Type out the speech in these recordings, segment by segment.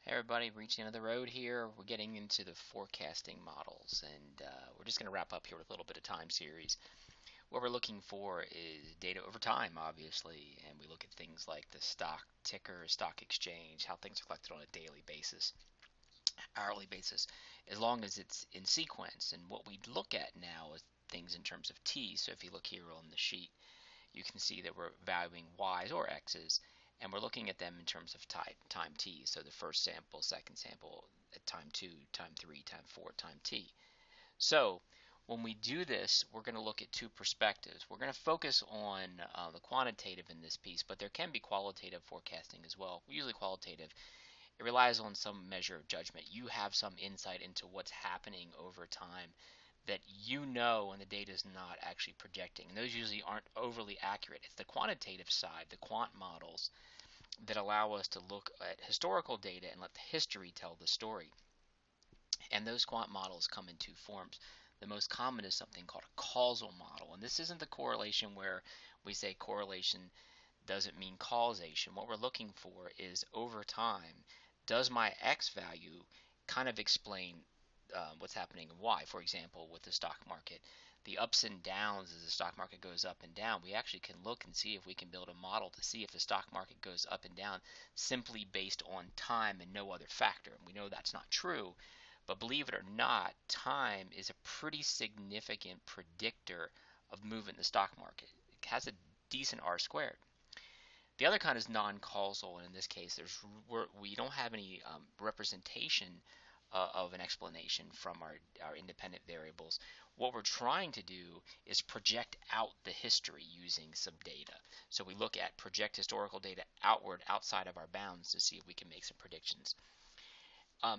Hey everybody, reaching the end of the road here. We're getting into the forecasting models, and we're just going to wrap up here with a little bit of time series. What we're looking for is data over time, obviously, and we look at things like the stock ticker, stock exchange, how things are collected on a daily basis, hourly basis, as long as it's in sequence. And what we look at now is things in terms of T. So if you look here on the sheet, you can see that we're valuing Y's or X's, and we're looking at them in terms of time t. So the first sample, second sample, at time 2, time 3, time 4, time t. So when we do this, we're going to look at two perspectives. We're going to focus on the quantitative in this piece, but there can be qualitative forecasting as well. Usually qualitative. It relies on some measure of judgment. You have some insight into what's happening over time that you know and the data is not actually projecting. And those usually aren't overly accurate. It's the quantitative side, the quant models, that allow us to look at historical data and let the history tell the story. And those quant models come in two forms. The most common is something called a causal model. And this isn't the correlation where we say correlation doesn't mean causation. What we're looking for is over time, does my X value kind of explain what's happening in Y? For example, with the stock market, the ups and downs as the stock market goes up and down, we actually can look and see if we can build a model to see if the stock market goes up and down simply based on time and no other factor. And we know that's not true, but believe it or not, time is a pretty significant predictor of movement in the stock market. It has a decent R squared. The other kind is non-causal, and in this case, we don't have any representation of an explanation from our independent variables. What we're trying to do is project out the history using some data. So we look at project historical data outward, outside of our bounds, to see if we can make some predictions.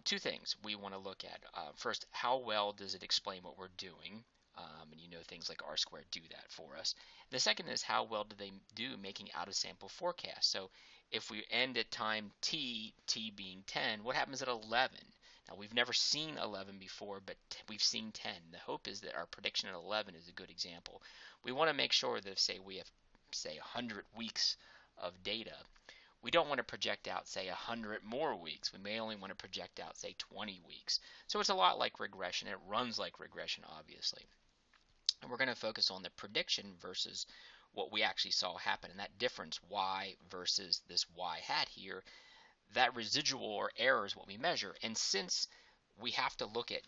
Two things we want to look at. First, how well does it explain what we're doing? And you know things like R squared do that for us. The second is how well do they do making out of sample forecasts. So if we end at time t, t being 10, what happens at 11? Now we've never seen 11 before, but we've seen 10. The hope is that our prediction at 11 is a good example. We want to make sure that if say we have 100 weeks of data, we don't want to project out, say, 100 more weeks. We may only want to project out, say, 20 weeks. So it's a lot like regression. It runs like regression, obviously. And we're going to focus on the prediction versus what we actually saw happen. And that difference, y versus this y hat here, that residual or error is what we measure. And since we have to look at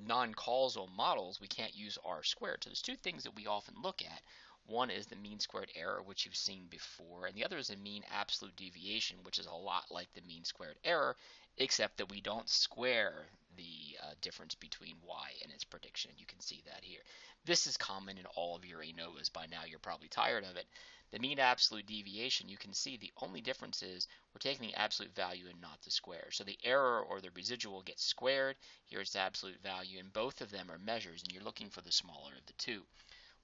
non-causal models, we can't use R squared. So there's two things that we often look at. One is the mean squared error, which you've seen before, and the other is the mean absolute deviation, which is a lot like the mean squared error, except that we don't square the difference between y and its prediction. You can see that here. This is common in all of your ANOVAs. By now you're probably tired of it. The mean absolute deviation, you can see the only difference is we're taking the absolute value and not the square. So the error or the residual gets squared. Here's the absolute value, and both of them are measures, and you're looking for the smaller of the two,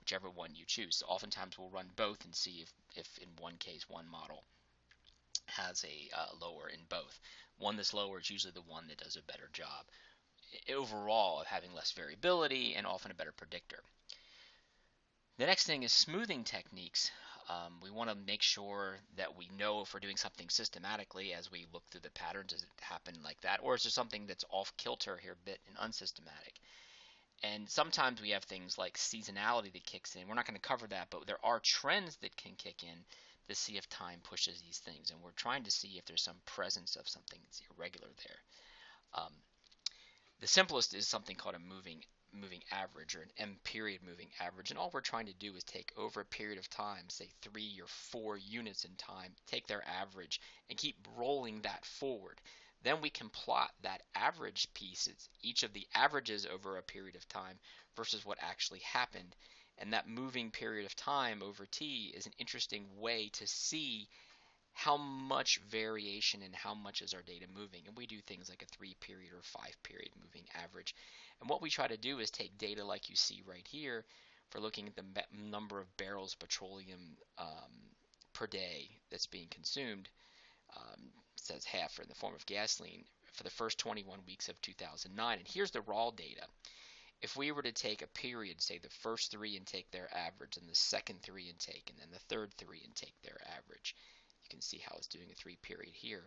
whichever one you choose. So oftentimes we'll run both and see if in one case one model has a lower in both. One that's lower is usually the one that does a better job overall of having less variability and often a better predictor. The next thing is smoothing techniques. We want to make sure that we know if we're doing something systematically as we look through the patterns. Does it happen like that? Or is there something that's off kilter here a bit and unsystematic? And sometimes we have things like seasonality that kicks in. We're not going to cover that, but there are trends that can kick in to see if time pushes these things. And we're trying to see if there's some presence of something that's irregular there. The simplest is something called a moving average, or an M period moving average. And all we're trying to do is take over a period of time, say 3 or 4 units in time, take their average and keep rolling that forward. Then we can plot that average piece, it's each of the averages over a period of time versus what actually happened. And that moving period of time over t is an interesting way to see how much variation and how much is our data moving. And we do things like a 3-period or 5-period moving average. And what we try to do is take data like you see right here for looking at the number of barrels of petroleum per day that's being consumed. It says half in the form of gasoline for the first 21 weeks of 2009. And here's the raw data. If we were to take a period, say the first 3 and take their average, and the second 3 and take, and then the third 3 and take their average, you can see how it's doing a 3-period here.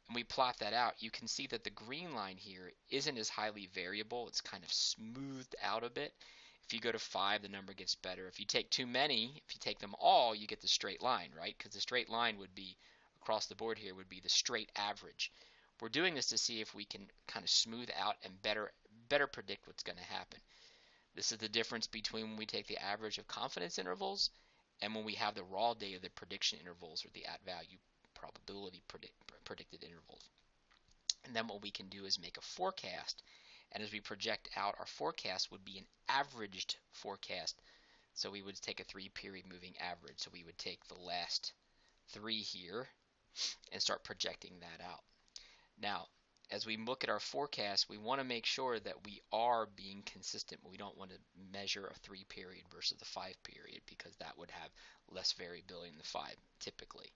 And we plot that out. You can see that the green line here isn't as highly variable. It's kind of smoothed out a bit. If you go to 5, the number gets better. If you take too many, if you take them all, you get the straight line, right? Because the straight line would be across the board here would be the straight average. We're doing this to see if we can kind of smooth out and better predict what's going to happen. This is the difference between when we take the average of confidence intervals and when we have the raw data, the prediction intervals, or the at value probability predicted intervals. And then what we can do is make a forecast. And as we project out, our forecast would be an averaged forecast. So we would take a 3-period moving average. So we would take the last 3 here and start projecting that out. Now, as we look at our forecast, we want to make sure that we are being consistent. We don't want to measure a 3-period versus the 5-period because that would have less variability in the 5 typically.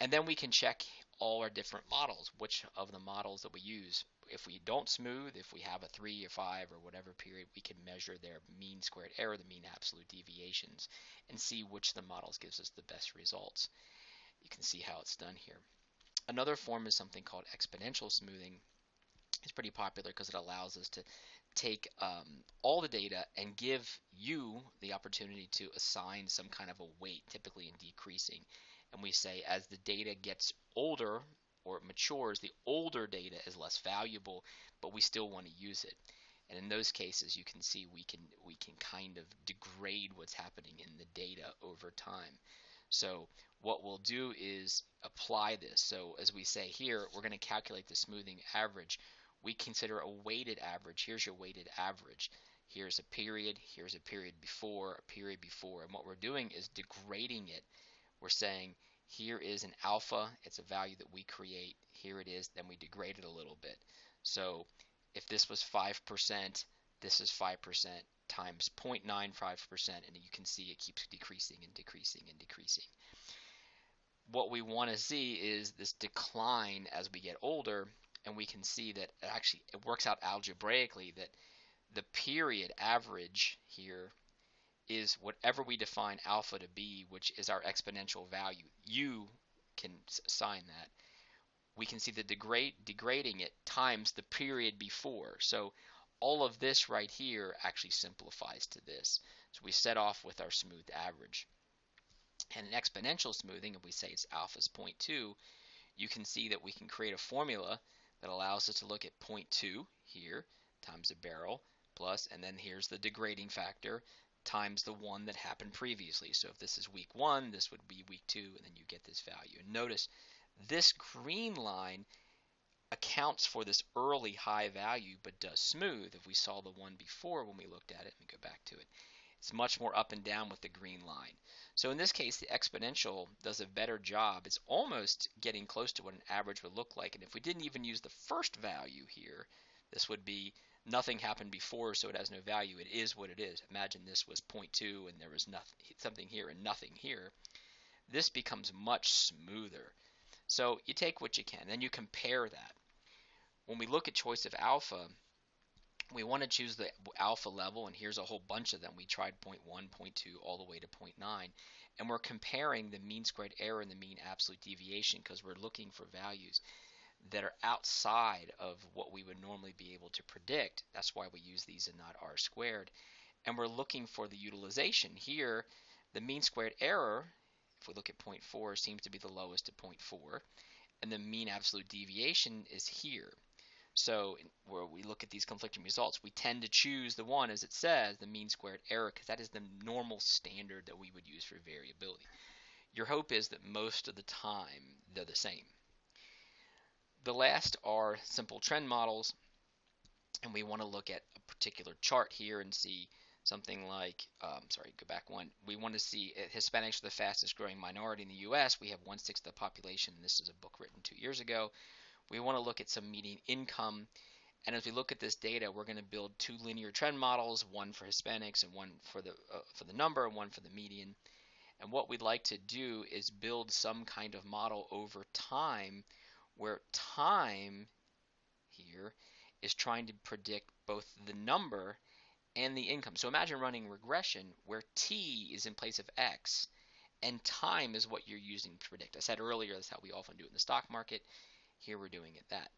And then we can check all our different models, which of the models that we use. If we don't smooth, if we have a 3 or 5 or whatever period, we can measure their mean squared error, the mean absolute deviations, and see which of the models gives us the best results. You can see how it's done here. Another form is something called exponential smoothing. It's pretty popular because it allows us to take all the data and give you the opportunity to assign some kind of a weight, typically in decreasing. And we say as the data gets older or it matures, the older data is less valuable, but we still want to use it. And in those cases, you can see we can kind of degrade what's happening in the data over time. So what we'll do is apply this. So as we say here, we're going to calculate the smoothing average. We consider a weighted average. Here's your weighted average. Here's a period before, a period before. And what we're doing is degrading it. We're saying here is an alpha. It's a value that we create. Here it is. Then we degrade it a little bit. So if this was 5%, this is 5% times 0.95%, and you can see it keeps decreasing and decreasing and decreasing. What we want to see is this decline as we get older, and we can see that it works out algebraically that the period average here is whatever we define alpha to be, which is our exponential value. You can assign that. We can see the degrading it times the period before. So all of this right here actually simplifies to this. So we set off with our smoothed average. And an exponential smoothing, if we say it's alpha's 0.2, you can see that we can create a formula that allows us to look at 0.2 here times a barrel plus, and then here's the degrading factor times the one that happened previously. So if this is week 1, this would be week 2, and then you get this value. And notice this green line accounts for this early high value but does smooth. If we saw the one before when we looked at it, let me go back to it, it's much more up and down with the green line. So in this case, the exponential does a better job. It's almost getting close to what an average would look like. And if we didn't even use the first value here, this would be nothing happened before, so it has no value. It is what it is. Imagine this was 0.2 and there was something here and nothing here. This becomes much smoother. So you take what you can, then you compare that. When we look at choice of alpha, we want to choose the alpha level, and here's a whole bunch of them. We tried 0.1, 0.2, all the way to 0.9, and we're comparing the mean squared error and the mean absolute deviation because we're looking for values that are outside of what we would normally be able to predict. That's why we use these and not r squared. And we're looking for the utilization. Here, the mean squared error, if we look at 0.4, seems to be the lowest at 0.4, and the mean absolute deviation is here. So where we look at these conflicting results, we tend to choose the one, as it says, the mean squared error, because that is the normal standard that we would use for variability. Your hope is that most of the time they're the same. The last are simple trend models, and we want to look at a particular chart here and see something like, go back one. We want to see Hispanics are the fastest growing minority in the U.S. We have 1/6 of the population. This is a book written 2 years ago. We want to look at some median income, and as we look at this data, we're going to build 2 linear trend models, one for Hispanics and one for the number and one for the median. And what we'd like to do is build some kind of model over time where time here is trying to predict both the number and the income. So imagine running regression where t is in place of x and time is what you're using to predict. I said earlier that's how we often do it in the stock market. Here we're doing it that.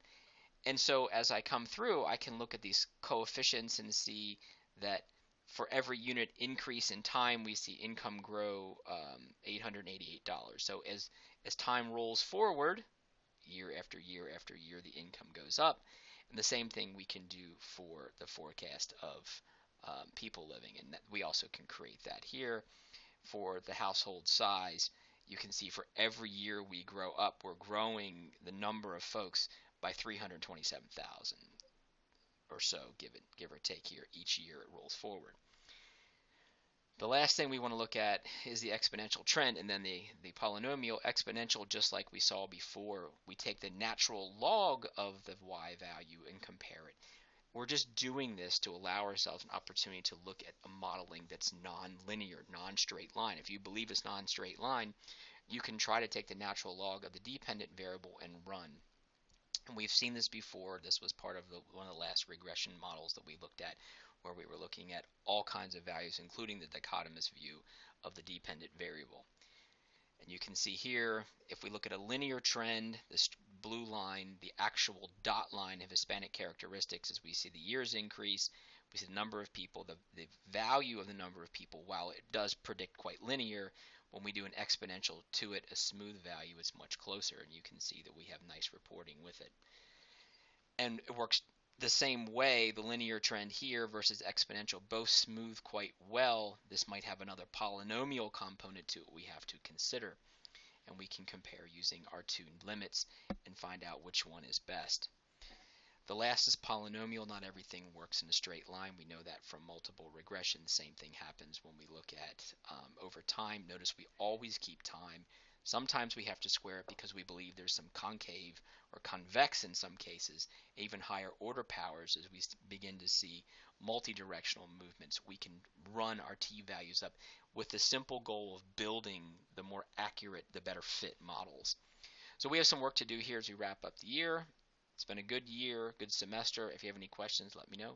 And so as I come through, I can look at these coefficients and see that for every unit increase in time, we see income grow $888. So as time rolls forward, year after year after year, the income goes up. And the same thing we can do for the forecast of people living, and that we also can create that here for the household size. You can see for every year we grow up, we're growing the number of folks by 327,000 or so, give or take here, each year it rolls forward. The last thing we want to look at is the exponential trend, and then the polynomial exponential, just like we saw before. We take the natural log of the y value and compare it. We're just doing this to allow ourselves an opportunity to look at a modeling that's non-linear, non-straight line. If you believe it's non-straight line, you can try to take the natural log of the dependent variable and run. And we've seen this before. This was part of one of the last regression models that we looked at, where we were looking at all kinds of values, including the dichotomous view of the dependent variable. And you can see here, if we look at a linear trend, this blue line, the actual dot line of Hispanic characteristics, as we see the years increase, we see the number of people, the value of the number of people, while it does predict quite linear, when we do an exponential to it, a smooth value, is much closer, and you can see that we have nice reporting with it. And it works the same way, the linear trend here versus exponential, both smooth quite well. This might have another polynomial component to it we have to consider, and we can compare using our two limits and find out which one is best. The last is polynomial. Not everything works in a straight line. We know that from multiple regression. The same thing happens when we look at over time. Notice we always keep time. Sometimes we have to square it because we believe there's some concave or convex in some cases, even higher order powers. As we begin to see multi-directional movements, we can run our t-values up with the simple goal of building the more accurate, the better fit models. So we have some work to do here as we wrap up the year. It's been a good year, good semester. If you have any questions, let me know.